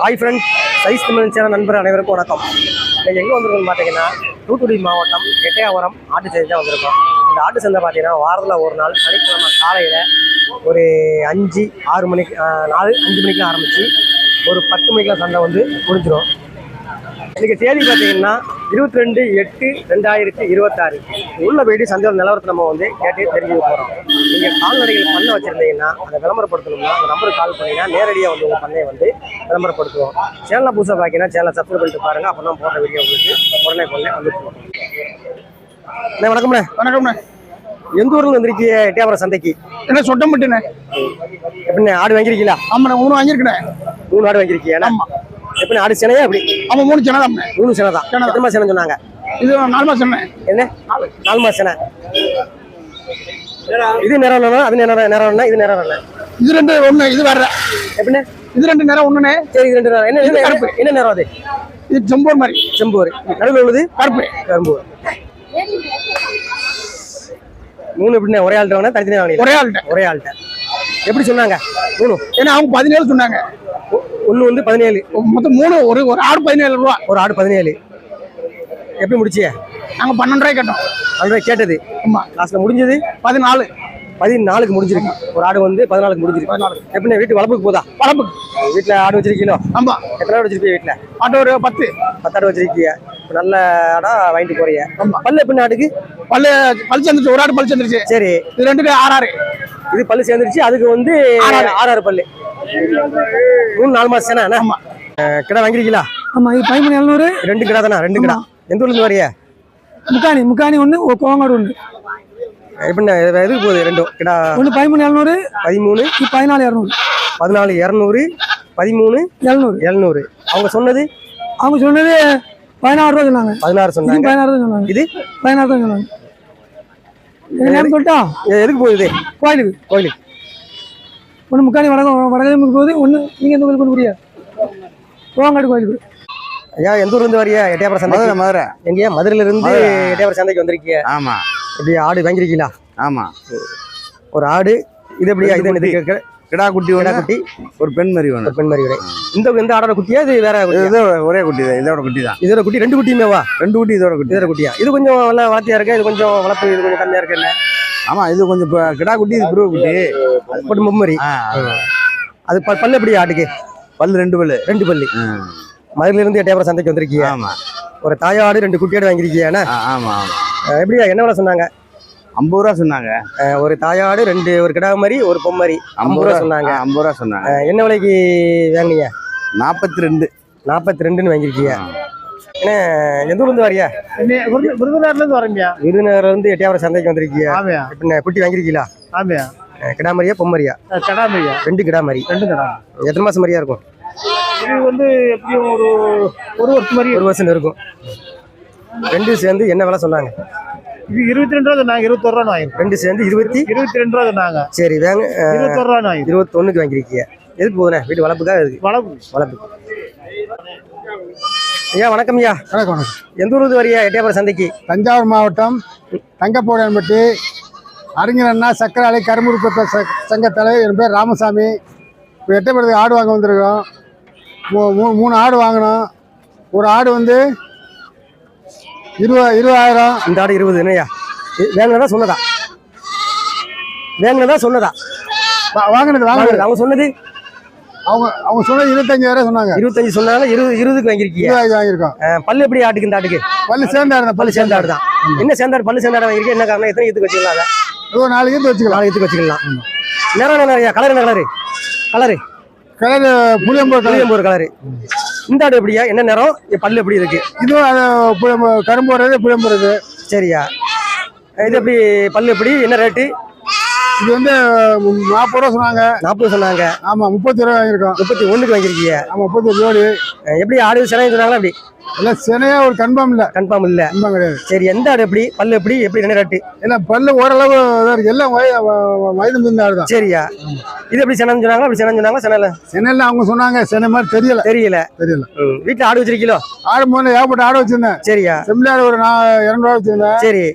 Hi friends, size Tamil channel நண்பர் அனைவருக்கும் வணக்கம். இன்றைக்கி எங்கே வந்திருக்கோம்னு பார்த்தீங்கன்னா தூத்துக்குடி மாவட்டம் எட்டயபுரம் ஆட்டு சந்தை தான் வந்திருக்கோம். இந்த ஆட்டு சந்தை பார்த்தீங்கன்னா வாரத்தில் ஒரு நாள் சனிக்கிழமை காலையில் ஒரு 5-6 மணிக்கு 4-5 மணிக்கெலாம் ஆரம்பித்து ஒரு 10 மணிக்கெலாம் சந்தை வந்து முடிஞ்சிடும். இன்றைக்கி தேதி பார்த்தீங்கன்னா 22/8/2026. உள்ள போயிட்டு சந்தையோட நிலவரத்தை நம்ம வந்து கேட்டு தெரிஞ்சுக்க போகிறோம். நீங்கள் கால்நடைகள் பண்ண வச்சுருந்தீங்கன்னா அதை விளம்பரப்படுத்தணும்னா அந்த நம்பருக்கு கால் பண்ணிங்கன்னா நேரடியாக வந்து உங்கள் பண்ணையை வந்து விளம்பரப்படுத்துவோம். சேனலை புதுசாக பார்த்தீங்கன்னா சேனலை சப்ஸ்கிரைப் பண்ணிட்டு பாருங்கள். அப்போ தான் போடுற வீடியோ உங்களுக்கு உடனே வந்துட்டுருவோம். வணக்கம்ண்ணே. வணக்கம்ண்ணே. எந்த ஊரில் வந்திருக்கீங்க? எட்டயபுரம் சந்தைக்கு. என்ன சொட்டம்பட்டுண்ணே. எப்படிண்ணே ஆடு வாங்கியிருக்கீங்களா? ஆமாண்ணே, 3 வாங்கியிருக்கேண்ணே. 3 ஆடு வாங்கியிருக்கீங்க? ஆமாம். எப்படி ஆடு சேனையா? அப்படி ஆமாம், 3 சேனை தான். 3 சேனை தான். எத்தனை மாதம் சேனை சொன்னாங்க? இது 4 மாதம் சேனை. என்ன 4 மாதம் சேனை? இது நேரம் அது நேரம் இது நேரம் இது 2 ஒன்று. இது வேற எப்படின்னு? இது 2 நேரம் ஒண்ணுண்ணே. சரி, இது 2 நேரம். என்ன கருப்பு? என்ன நேரம் அது? இது செம்போர் மாதிரி. செம்போர். நடுவில் உள்ளது கருப்பு. கரும்பு. 3 எப்படின்னா ஒரே ஆள்கிட்ட வாங்க? தனித்தனியாக வாங்க? ஒரே ஆள்கிட்ட. எப்படி சொன்னாங்க? 3. ஏன்னா அவங்க 17 சொன்னாங்க. ஒன்று வந்து 17. மொத்தம் 3. ஒரு ஆடு 17 ரூபா. ஒரு ஆடு 17. எப்படி முடிச்சிய? நாங்கள் 12 ரூபாய் கேட்டோம். 12 ரூபாய் கேட்டது. ஆமாம். லாஸ்ட்டில் முடிஞ்சது 14க்கு முடிஞ்சிருக்கு. ஒரு ஆடு வந்து 14க்கு முடிஞ்சிருக்கு. எப்படின்னா வீட்டு வளர்ப்புக்கு போதா? வளர்ப்புக்கு. வீட்டில் ஆடு வச்சிருக்கீங்களோ? ஆமாம். எத்தனை ஆடு வச்சிருப்பீங்க வீட்டில்? ஆட்டோ ஒரு 10 ஆடு வச்சிருக்கீங்க. இப்போ நல்ல ஆடா வாங்கிட்டு போறீங்க. பல்லு எப்படி ஆடுக்கு? பல்லு சேர்ந்துருச்சு. ஒரு ஆடு பல்லு சேர்ந்துருச்சு. சரி. இது 2க்கு 6. இது பல்லு சேர்ந்துருச்சு. அதுக்கு வந்து 6 பல்லு. 3-4 மாசம் சேனா? ஆமா. கிடா வாங்கிருக்கீங்களா? ஆமா. இது 13,700. 2 கிடா தானே? 2 கிடா. எந்த ஊர்ல இருந்து வரைய? முக்காணி 1, கோவங்காடு 1. எப்படின்னா எதுக்கு போகுது? 2 கிடா. ஒன்று 13,700. 13. 14,200. 14,200. 13,700. அவங்க சொன்னது 16 ரூபா சொன்னாங்க. 16 சொன்னாங்க. 16 தான் சொன்னாங்க. இது 16 தான் சொன்னாங்க. என்ன சொல்லிட்டா? எதுக்கு போகுது? கோயிலுக்கு. ஒன்று முக்காணி வடகிழமைக்கு போகுது. ஒன்று நீங்கள் எந்த கோயிலுக்கு புரியா? கோவங்காடு கோயிலுக்கு. ஐயா, எந்த ஊர்ல இருந்து வரியா? எட்டயபுரம் சந்தை. மதுரை. எங்கேயா? மதுரையில இருந்து எட்டயபுரம் சந்தைக்கு வந்திருக்கீங்க. ஆமா. எப்படி ஆடு வாங்கிருக்கீங்களா? ஆமா. ஒரு ஆடு. இது எப்படியா? இது கிடா குட்டி, ஒரு பெண் மரி ஒன்று. பெண் மரி. இந்த ஆடோட குட்டியா? இது வேற? இது ஒரே குட்டி தான். இதோட குட்டி தான். இதோட குட்டி 2 குட்டியுமேவா? 2 குட்டி இதோட குட்டி. இதோட குட்டியா? இது கொஞ்சம் நல்லா வளர்த்தியா இருக்கு. இது கொஞ்சம் வளர்ப்பு இது கொஞ்சம் கம்மியா இருக்குல்ல? ஆமா, இது கொஞ்சம் கிடா குட்டி, இது புருவ குட்டி. போட்டு மரி. அது பல்லு எப்படி ஆட்டுக்கு? பல்லு 2 பல்லு. 2 பல்லு. மதுரையில இருந்து எட்டயபுரம் சந்தைக்கு வந்திருக்கீங்க. ஆமா. ஒரு தாயாடு 2 குட்டியாடு வாங்கிருக்கீங்க. ஆமா. எப்படியா? என்ன விலை சொன்னாங்க? 50 ரூபா சொன்னாங்க. ஒரு தாயாடு 2, ஒரு கிடா மாதிரி, ஒரு பொம்மரி. 50 ரூபா சொன்னாங்க. 50 ரூபா சொன்னாங்க. என்ன விலைக்கு வாங்கினீங்க? 42. 42ன்னு வாங்கிருக்கீங்க. ஏன்னா எந்த ஊர்ல இருந்து வரியா? விருதுநகர்ல இருந்து வரீங்க. விருதுநகர்ல இருந்து எட்டயபுரம் சந்தைக்கு வந்திருக்கீங்க. எப்படின்னா குட்டி வாங்கிருக்கீங்களா? ஆமையா. கிடா மாதிரியா பொம்மரியா? கடா மாதிரியா. 2 கிடா மாதிரி. 2 கடா. எத்தனை மாசம் மாதிரியா இருக்கும்? இது வந்து எப்படியும் ஒரு வருஷம் மாதிரி. 1 வருஷம் இருக்கும். 2 சேர்ந்து என்ன விலை சொன்னாங்க? இது 22 ரூபா சொன்னாங்க. 21 ரூபா வாங்கிருக்கோம். 2 சேர்ந்து 22 ரூபா சொன்னாங்க. சரி, வேங்க. 21 ரூபா வாங்கிருக்கோம். 21க்கு வாங்கிருக்கீங்க. எதுக்கு போகுதுண்ணே? வீட்டு வளர்ப்புக்காக? இருக்கு வளர்ப்பு. ஐயா வணக்கம். ஐயா வணக்கம். எந்த ஊருக்கு வரியா? எட்டயபுரம் சந்தைக்கு. தஞ்சாவூர் மாவட்டம் தங்கப்போடன்பட்டி அறிஞர் அண்ணா சக்கரை ஆலை கரும்புற்பத்த சங்க தலைவர். என் பேர் ராமசாமி. இப்போ எட்டயபுரத்துக்கு ஆடு வாங்க வந்திருக்கோம். 3 ஆடு வாங்கினோம். ஒரு ஆடு வந்து 20,000. இந்த ஆடு 20. என்னையா வேங்கதான் சொன்னதா? வாங்கினது. அவங்க சொன்னது அவங்க சொன்னது 25,000 சொன்னாங்க. 25 சொன்னாங்க. 20க்கு வாங்கிருக்கீங்க. 20 வாங்கியிருக்கோம். பல்லு எப்படி ஆட்டுக்கு? இந்த ஆட்டுக்கு பல்லு சேர்ந்தாடு. பல்லு சேர்ந்தாடு தான். என்ன சேர்ந்தாடு? பல்லு சேர்ந்தாடு வாங்கிருக்கீங்க. என்ன காரணம்? எத்தனை ஈத்துக்கு வச்சுக்கலாம்? 4 ஈத்து வச்சுக்கலாம். 4 ஈத்துக்கு வச்சுக்கலாம். நேரம் என்ன? கலர் என்ன? கலரு புளியம்பூர் கலரு. இந்த ஆடு எப்படியா? என்ன நேரம்? பல்லு எப்படி இருக்கு? இதுவும் கரும்பு வர்றது புளியம்பு வருது. சரியா? இது எப்படி பல்லு எப்படி? என்ன ரேட்டு? இது வந்து 40 ரூபா சொன்னாங்க. 40 சொன்னாங்க. ஆமா. 30 ரூபா வாங்கியிருக்கோம். 31க்கு வாங்கிருக்கீங்க. ஆமா. 30 ஜோடி. எப்படி ஆடு சிலைன்னு சொன்னாங்களா? அப்படி எல்லாம் சினையா ஒரு கன்ஃபார்ம் இல்லை. கன்ஃபார்ம் இல்ல. கன்ஃபார்ம் கிடையாது. சரி, எந்த ஆடு எப்படி, பல்லு எப்படி, என்ன ரேட்டு? ஏன்னா பல்லு ஓரளவு இதாக இருக்கு. எல்லாம் வயது முந்த ஆடு தான். சரியா, இது எப்படி செனன்னு சொன்னாங்களா? அப்படி செனன்னு சொன்னாங்களா? செனல சென்னையில் அவங்க சொன்னாங்க. சென்னை மாதிரி தெரியல. தெரியல. வீட்டுல ஆடு வச்சிருக்கீங்களோ? ஆடு முதல்ல ஏகப்பட்ட ஆடு வச்சிருந்தேன். சரியா. செம்மறி ஆடு ஒரு 200 ஆடு வச்சிருந்தேன். சரி.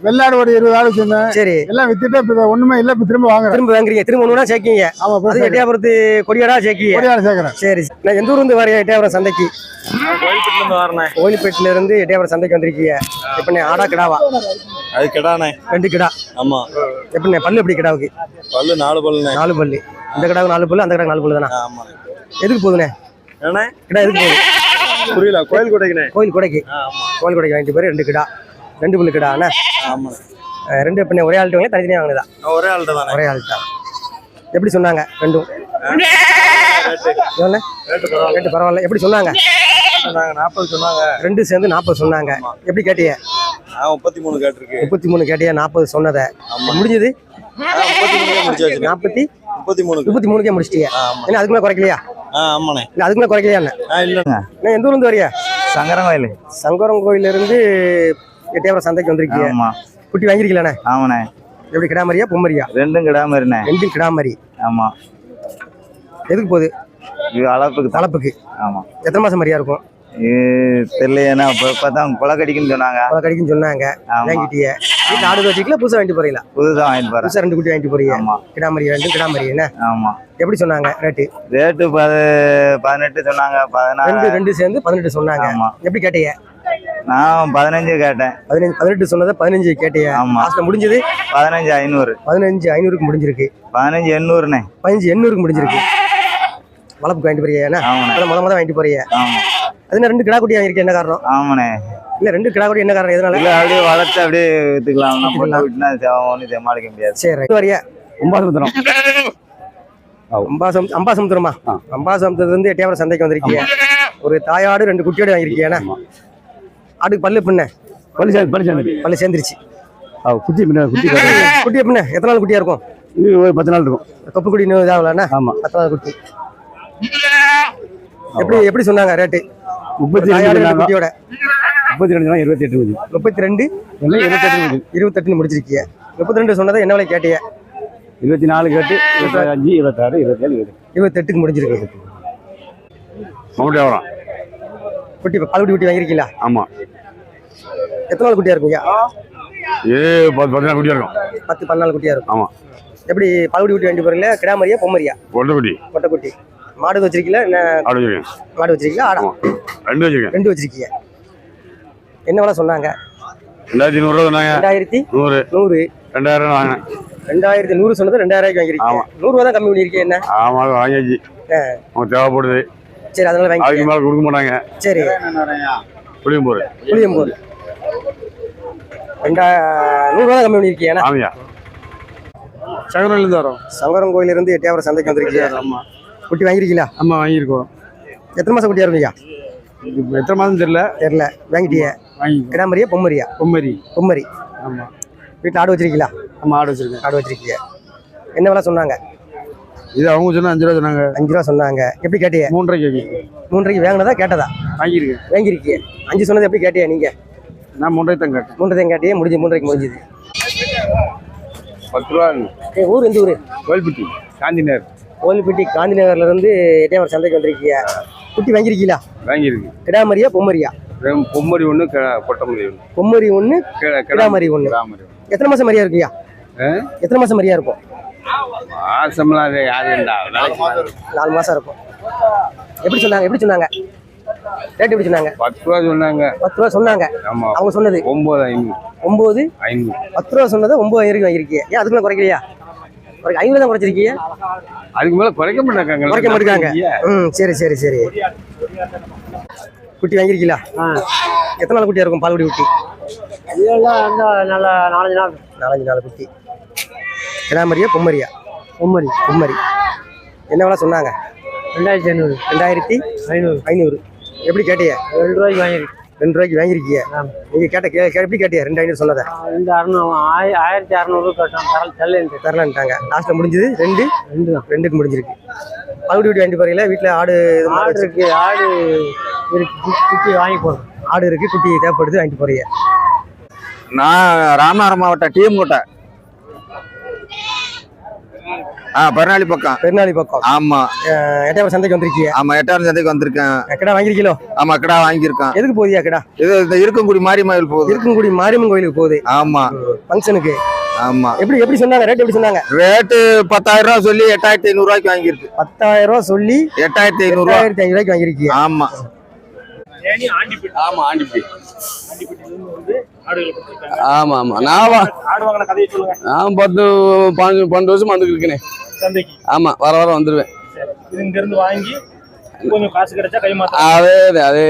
வெள்ளாடு ஒரு 20 ஆடு வச்சிருந்தேன். சரி. எல்லாம் வித்துட்டு இப்ப ஒண்ணுமே இல்ல. இப்ப திரும்ப வாங்குறீங்க. திரும்ப ஒண்ணுனா சேர்க்கீங்க. ஆமா, அது எட்டயபுரத்து கொடியாடா சேர்க்கீங்க. கொடியாடு சேர்க்கிறேன். சரி, நான் எந்த ஊர்ல இருந்து வரேன்? எட்டயபுரம் சந்தைக்கு. கோயில்பேட்டில இருந்து வரேன். கோயில்பேட்டில இருந்து எட்டயபுரம் சந்தைக்கு வந்திருக்கீங்க. எப்படிண்ணே, ஆடா கிடாவா? அது கிடானே. 2 கிடா. ஆமா. எப்படிண்ணே, பல்லு எப்படி கிடாவுக்கு? பல்லு 4 பல்லுண்ணே. 4 பல்லு. இந்த கிடாவுக்கு 4 பல்லு, அந்த கிடாவுக்கு 4 பல்லு தானே? ஆமா. எதுக்கு போகுதுண்ணே? என்ன கிடா எதுக்கு போகுது? புரியல. கோயில் கொடைக்குண்ணே. கோயில் கொடைக்கு. கோயில் கொடைக்கு வாங்கிட்டு போய் 2 கிடா, 2 பல்லு கிடா அண்ணா. ஆமா. 2 எப்படிண்ணே, ஒரே ஆள்கிட்ட வாங்க, தனித்தனியாக வாங்கினதா? ஒரே ஆள்கிட்ட தானே. ஒரே ஆள்கிட்ட. எப்படி சொன்னாங்க ரெண்டும்? எவ்வளோ ரேட்டு? பரவாயில்ல. எப்படி சொன்னாங்க? சொன்னாங்க 40 சொன்னாங்க. 2 சேர்ந்து 40 சொன்னாங்க. எப்படி கேட்டிய? 33 கேட்டிருக்கு. 33 கேட்டியா? 40 சொன்னதை முடிஞ்சது. 33 முடிச்சாச்சு. 33 முடிச்சிட்டியா? என்ன அதுக்கு மேலே குறைக்கலையா? ஆமாண்ணே. இல்லை, அதுக்கு மேலே குறைக்கலையா? இல்லைண்ணே. நான் எந்த ஊர்லேருந்து வரியா? சங்கரங்கோயில். சங்கரம் கோயிலிருந்து எட்டயபுரம் சந்தைக்கு வந்திருக்கீங்க. ஆமா. குட்டி வாங்கிருக்கீங்களாண்ணே? ஆமாண்ணே. எப்படி, கிடாமரியா பொம்மரியா? 2 கிடாமரிண்ணே. 2 கிடாமரி. ஆமா. எதுக்கு போகுது? இது அளப்புக்கு. வளர்ப்புக்கு. ஆமா. எத்தனை மாசம் மரியா இருக்கும்? தெரியலையா? இப்பதான் கொலை கடிக்குன்னு சொன்னாங்க. கொலை கடிக்குன்னு சொன்னாங்க. வாங்கிட்டிய? வீட்டில் ஆடு வச்சுக்கல, புதுசாக வாங்கிட்டு போறீங்களா? புதுதான் வாங்கிட்டு போறேன். புதுசாக 2 குட்டி வாங்கிட்டு போறீங்க. ஆமா. கிடாமரி 2 கிடாமரி என்ன? ஆமா. எப்படி சொன்னாங்க ரேட்டு? ரேட்டு 18 சொன்னாங்க. 16. 2 சேர்ந்து 18 சொன்னாங்க. ஆமா. எப்படி கேட்டீங்க? நான் 15 கேட்டேன். 18 சொன்னதை 15 கேட்டீங்க. ஆமா. லாஸ்ட்ல முடிஞ்சது 15,500. 15,500க்கு முடிஞ்சிருக்கு. 15,800ண்ணே. 15,800க்கு முடிஞ்சிருக்கு. வளர்ப்புக்கு வாங்கிட்டு போறீங்க என்ன? முத வாங்கிட்டு போறீங்க. ஆமா. அது 2 கிடா குட்டி வாங்கிருக்கேன். என்ன காரணம்? ஆமாண்ணே. இல்ல 2 கிடா குட்டி என்ன காரணம்? எதனால? இல்ல அப்படியே வளர்த்து அப்படியே வித்துக்கலாம். விட்டுனா ஒன்றும் சமாளிக்க முடியாது. சரி, வரியா? ஒம்பாசமுத்திரம். அம்பாசமுத்திரமா? அம்பாசமுத்திரத்துல இருந்து எட்டயபுரம் சந்தைக்கு வந்திருக்கீங்க. ஒரு தாயாடு 2 குட்டியோட வாங்கிருக்கீங்க என்ன? ஆடுக்கு பல்லு பின்ன பல்லு சேர்ந்துருச்சு. குட்டி குட்டி எப்படிண்ணே, எத்தனை நாள் குட்டியா இருக்கும்? இது ஒரு 10 நாள் இருக்கும். தொப்பு குட்டி இன்னும் இதாகலண்ணா? ஆமா. 10 நாள் குட்டி. எப்படி சொன்னாங்க ரேட்டு? 32 குட்டியோட 32 32 28 28 முடிச்சிருக்கீங்க. 32 சொன்னதை என்ன விலை கேட்டிய? 24 கேட்டு 25 26 27 28க்கு முடிஞ்சிருக்கு. மறுபடியும் குட்டி பால்குடி குட்டி வாங்கிருக்கீங்களா? ஆமா. எத்தனை நாள் குட்டியா இருக்குங்க? 10 நாள் குட்டியா இருக்கும். 10-14 குட்டியா இருக்கும். ஆமா. எப்படி பால்குடி குட்டி வாங்கி போறீங்களா? கிடாமரியா பொம்மரியா? கொட்டக்குட்டி. கொட்டைக்குட்டி. மாடு வச்சிருக்கீங்களா? என்ன ஆடு வச்சிருக்கேன். மாடு வச்சிருக்கீங்களா? ஆடா? 2 வச்சிருக்கேன். 2 வச்சிருக்கீங்க. என்ன விலை சொன்னாங்க? 2100 சொன்னாங்க. 2100. 2000 வாங்கினேன். 2100 சொன்னது 2000 வாங்கிருக்கீங்க. 100 ரூபா தான் கம்மி பண்ணிருக்கீங்க. என்ன? ஆமா, வாங்கியாச்சு. அவங்க தேவைப்படுது. சரி, அதனால வாங்கி. அதுக்கு மேல கொடுக்க மாட்டாங்க. சரி. புளியம்போர் 100 ரூபா தான் கம்மி பண்ணிருக்கீங்க. ஆமாயா. சங்கரன்லேருந்து வரோம். சங்கரம் கோயிலிருந்து எட்டயபுரம் சந்தைக்கு வந்திருக்கீங்க. ஆமா. குட்டி வாங்கிருக்கீங்களா? ஆமா, வாங்கியிருக்கோம். எத்தனை மாசம் குட்டியா இருக்குங்க? எத்தனை மாதம் தெரியல. வாங்கிட்டிய? வாங்கிக்கோ. கிடாமரியா பொம்மரியா? பொம்மரி. ஆமா. வீட்டில் ஆடு வச்சிருக்கீங்களா? ஆமா, ஆடு வச்சிருக்கேன். ஆடு வச்சிருக்கீங்க. என்ன விலை சொன்னாங்க? இது அவங்க சொன்னா 5 ரூபா சொன்னாங்க. 5 ரூபா சொன்னாங்க. எப்படி கேட்டிய? 3 ரூபாய்க்கு கேட்கு. 3 ரூபாய்க்கு வாங்கினதா கேட்டதா? வாங்கியிருக்கேன். வாங்கிருக்கீங்க. 5 சொன்னது எப்படி கேட்டியா நீங்க? நான் 3 ரூபாய்க்கு தான் கேட்டேன். 3 ரூபாய்க்கு கேட்டியே, முடிஞ்சு 3 ரூபாய்க்கு முடிஞ்சுது. 10 ரூபா. ஊர் எந்த ஊர்? கோயில்பட்டி காந்தி நகர். கோயில்பட்டி காந்தி நகர்ல இருந்து எட்டயபுரம் சந்தைக்கு வந்திருக்கீங்க. குட்டி வாங்கிருக்கீங்களா? வாங்கியிருக்கு. கிடாமரியா பொம்மரியா? பொம்மரி 1, கொட்டமரி 1. பொம்மரி 1, கிடாமரி 1. எத்தனை மாசம் மரியா இருக்குயா? எத்தனை மாசம் மரியா இருக்கும்? மாசம்லாம் அது யாருண்டா? 4 மாசம் இருக்கும். எப்படி சொன்னாங்க? ரேட் எப்படி சொன்னாங்க? 10 ரூபா சொன்னாங்க. 10 ரூபா சொன்னாங்க. ஆமா. அவங்க சொன்னது 9,500. 9,500. 10 ரூபா சொன்னது 9,500 வாங்கிருக்கீங்க. ஏன் அதுக்கு மேல குறைக்கலையா? ஒரு 500 தான் குறைச்சிருக்கீங்க. அதுக்கு மேல குறைக்க மாட்டாங்க. சரி. குட்டி வாங்கிருக்கீங்களா? எத்தனை நாள் குட்டியா இருக்கும் பால்குடி குட்டி? இதெல்லாம் நல்ல 4 நாள் குட்டி. கிடாமரியா பொம்மரியா? பொம்மரி. என்ன விலை சொன்னாங்க? 2500. 2500. எப்படி கேட்டிய? 2 ரூபாய்க்கு வாங்கிருக்கு. 2 ரூபாய்க்கு வாங்கிருக்கீங்க. நீங்க எப்படி கேட்டிய? 2600 சொன்னதை 1600 கட்டணும். தரலான்ட்டாங்க. லாஸ்ட்ல முடிஞ்சது 2க்கு முடிஞ்சிருக்கு. பால்குடி குட்டி வாங்கிட்டு போறீங்களா? வீட்டுல ஆடு இருக்கு. ஆடு இருக்கு குட்டி வாங்கி போடுறோம். ஆடு இருக்கு, குட்டி தேவைப்படுது, வாங்கிட்டு போறீங்க. நான் ராமநாதபுரம் மாவட்டம் டிஎம் கோட்டை. பர்னாலி பக்கம். பெருநாளி பக்கம். ஆமா. எட்டயபுரம் சந்தைக்கு வந்திருக்கீங்க. ஆமா, 8ஆம் சந்தைக்கு வந்திருக்கேன். கிடா வாங்கிருக்கீங்களோ? ஆமா, கிடா வாங்கியிருக்கேன். எதுக்கு போதியா கிடா? இது இந்த இருக்கங்குடி மாரியம்மாவில் போகுது. இருக்கங்குடி மாரியம்மன் கோயிலுக்கு போகுது. ஆமா ஃபங்க்ஷனுக்கு. ஆமா. எப்படி சொன்னாங்க? ரேட் எப்படி சொன்னாங்க? ரேட்டு 10,000 ரூபா சொல்லி 8,500 ரூபாய்க்கு வாங்கியிருக்கு. 10,000 ரூபா சொல்லி 8,500 ரூபா. 8,500 ரூபாய்க்கு வாங்கிருக்கீங்க. ஆமா. ஆமா ஆண்டிப்பட்டி. ஆமா ஆமா. நான் 12 வருஷம் வந்துட்டு இருக்கேன் சந்தைக்கு. ஆமா, வர வந்துருவேன். இது இங்க இருந்து வாங்கி கொஞ்சம் காசு கிடைச்சா கைமாத்த. அதே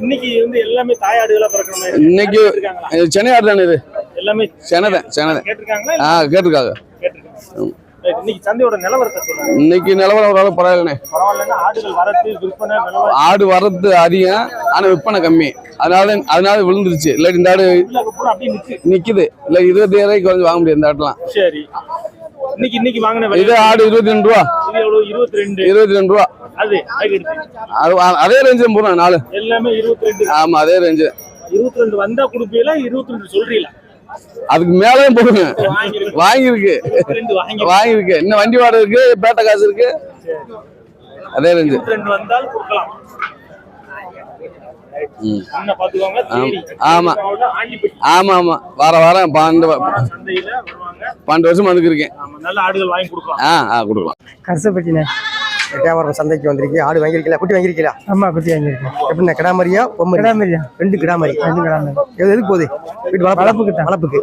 இன்னைக்கு வந்து எல்லாமே தாயாடுகளா பிறக்கணும். இன்னைக்கு சென்னை ஆடு தானே இது? எல்லாமே சென்னை தான். கேட்டிருக்காங்களா? கேட்டிருக்காங்க. இன்னைக்கு சந்தையோட நிலவரத்தை சொல்லுங்க. இன்னைக்கு நிலவரம் ஓரளவு பரவாயில்லண்ணே. பரவாயில்லைன்னா ஆடுகள் வரத்து விற்பனை ஆடு வரது அதிகம், ஆனா விற்பனை கம்மி. அதனால விழுந்துருச்சு. இல்லாட்டி இந்த ஆடு அப்படியே நிக்குது. இல்ல 20,000 ரூபாய்க்கு வந்து வாங்க முடியாது இந்த ஆடுலாம். சரி. இன்னைக்கு வாங்கின இது ஆடு 22 ரூபா. 22 ரூபா. அதே ரேஞ்சு போறேன். 4 எல்லாமே 22. ஆமா, அதே ரேஞ்சு. 22 வந்தா குடுப்பீங்களா? 22 சொல்றீங்களா? அதுக்கு மேலேயும் போடுங்க. வாங்கியிருக்கு. இன்னும் வண்டி வாடகை இருக்கு, பேட்டை காசு இருக்கு. அதே ரேஞ்சு. 22 வந்தால் கொடுக்கலாம். ஆமா ஆமா ஆமா. வாரம் 12 வருஷம் வந்துருக்கேன். நல்ல ஆடுகள் வாங்கி கொடுக்கலாம். கொடுக்கலாம். கரசப்பட்டினே. எட்டயபுரம் சந்தைக்கு வந்திருக்கீங்க. ஆடு வாங்கிருக்கீங்களா? குட்டி வாங்கிருக்கீங்களா? ஆமா, குட்டி வாங்கியிருக்கோம். எப்படின்னா கிடாமரியா பொம்மரி? கிடாமரியா. 2 கிடாமரி. எதுக்கு போகுது? வீட்டு வளர்ப்புக்கு.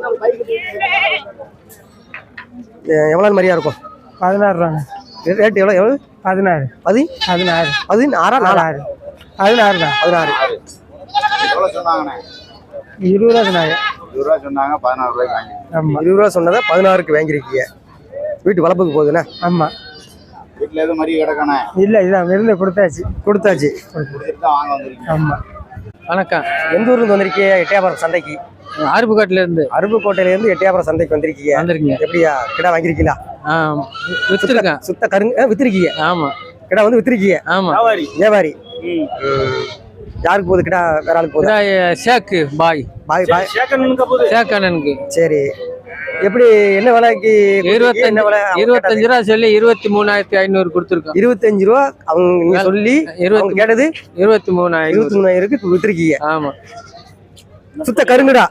எவ்வளவு மரியா இருக்கும்? 16 ரூபாங்க. ரேட் எவ்வளவு? 16. 16 16 16 தான். 16. எவ்வளவு சொன்னாங்கண்ணே? 20 ரூபா சொன்னாங்க. 20 ரூபா சொன்னாங்க. 16 ரூபாய்க்கு வாங்கி. ஆமா. 20 ரூபா சொன்னதை 16க்கு வாங்கிருக்கீங்க. வீட்டு வளர்ப்புக்கு போகுதுண்ணா? ஆமா. வீட்டுல எதுவும் மறிய கிடக்கானே? இல்ல, இதான் விருந்து கொடுத்தாச்சு. குடிச்சிட்டு தான் வாங்க வந்திருக்கீங்க. ஆமா. வணக்கம். எந்த ஊர்ல இருந்து வந்திருக்கீங்க? எட்டயபுரம் சந்தைக்கு. அருப்புக்கோட்டையில இருந்து. அருப்புக்கோட்டையில இருந்து எட்டயபுரம் சந்தைக்கு வந்திருக்கீங்க. எப்படியா கிடா வாங்கிருக்கீங்களா? வித்துருக்கேன். சுத்த கருங்க வித்திருக்கீங்க? ஆமா. கிடா வந்து வித்திருக்கீங்க? ஆமா. வியாபாரி. யாருக்கு போகுது கிடா? வேற ஆளுக்கு போகுது? ஷேக்கு பாய். சேக்கண்ணனுக்கு. சரி. எப்படி என்ன விலைக்கு? 25 ரூபா சொல்லி 23,500 கொடுத்துருக்கோம். 25 ரூபா அவங்க சொல்லி கேட்டது 23,000 வித்திருக்கீங்க. ஆமா. சுத்த கருங்கடா.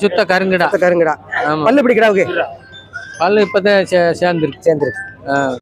சுத்த கருங்கடா. பல்லு எப்படி கிடாவுக்கு? பல்லு இப்பதான் சேர்ந்துருக்கு.